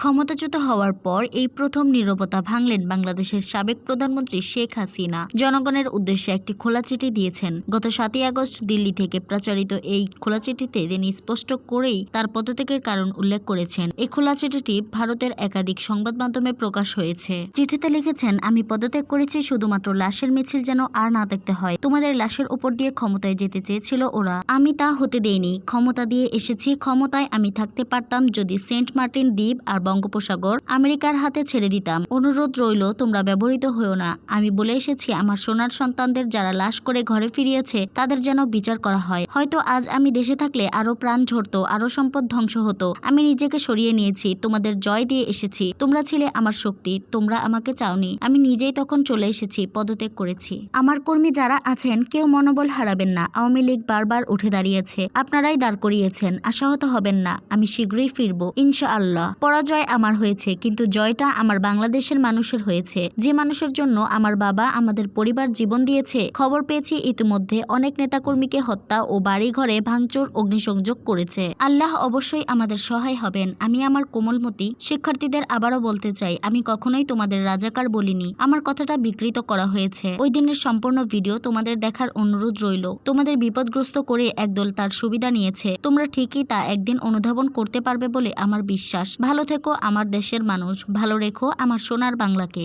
ক্ষমতাচ্যুত হওয়ার পর এই প্রথম নীরবতা ভাঙলেন বাংলাদেশের সাবেক প্রধানমন্ত্রী শেখ হাসিনা। জনগণের উদ্দেশ্যে একটি খোলা চিঠি দিয়েছেন। গত ৭ই আগস্ট দিল্লি থেকে প্রচারিত এই খোলা চিঠিতে তিনি স্পষ্ট করেই তার পদত্যাগের কারণ উল্লেখ করেছেন। এই খোলা চিঠিটি ভারতের একাধিক সংবাদ মাধ্যমে প্রকাশ হয়েছে। চিঠিতে লিখেছেন, আমি পদত্যাগ করেছি শুধুমাত্র লাশের মিছিল যেন আর না দেখতে হয়। তোমাদের লাশের উপর দিয়ে ক্ষমতায় যেতে চেয়েছিল ওরা, আমি তা হতে দেইনি। ক্ষমতা দিয়ে এসেছি, ক্ষমতায় আমি থাকতে পারতাম যদি সেন্ট মার্টিন দ্বীপ আর বঙ্গোপসাগর আমেরিকার হাতে ছেড়ে দিতাম। অনুরোধ রইল, তোমরা ব্যবহৃত হয়েও না। আমি বলে এসেছি, আমার সোনার সন্তানদের যারা লাশ করে ঘরে ফিরিয়েছে তাদের যেন বিচার করা হয়। হয়তো আজ আমি দেশে থাকলে আরো প্রাণ ঝরতো, আরো সম্পদ ধ্বংস হতো। আমি নিজেকে সরিয়ে নিয়েছি, তোমাদের জয় দিয়ে এসেছি। তোমরা ছিলে আমার শক্তি, তোমরা আমাকে চাওনি। আমি নিজেই তখন চলে এসেছি, পদত্যাগ করেছি। আমার কর্মী যারা আছেন কেউ মনোবল হারাবেন না। আওয়ামী লীগ বারবার উঠে দাঁড়িয়েছে, আপনারাই দাঁড় করিয়েছেন। আশাহত হবেন না, আমি শীঘ্রই ফিরবো ইনশাআল্লাহ। পরাজয় আমার হয়েছে, কিন্তু জয়টা আমার বাংলাদেশের মানুষের হয়েছে, যে মানুষের জন্য আমার বাবা, আমাদের পরিবার জীবন দিয়েছে। খবর পেয়েছি ইতিমধ্যে অনেক নেতাকর্মীকে হত্যা ও বাড়ি ঘরে ভাঙচুর, অগ্নিসংযোগ করেছে। আল্লাহ অবশ্যই আমাদের সহায় হবেন। আমি আমার কোমলমতি শিক্ষার্থীদের আবারও বলতে চাই, আমি কখনোই তোমাদের রাজাকার বলিনি। আমার কথাটা বিকৃত করা হয়েছে। ওই দিনের সম্পূর্ণ ভিডিও তোমাদের দেখার অনুরোধ রইল। তোমাদের বিপদগ্রস্ত করে একদল তার সুবিধা নিয়েছে। তোমরা ঠিকই তা একদিন অনুধাবন করতে পারবে বলে আমার বিশ্বাস। ভালো থেকো আমার দেশের মানুষ, ভালো রেখো আমার সোনার বাংলাকে।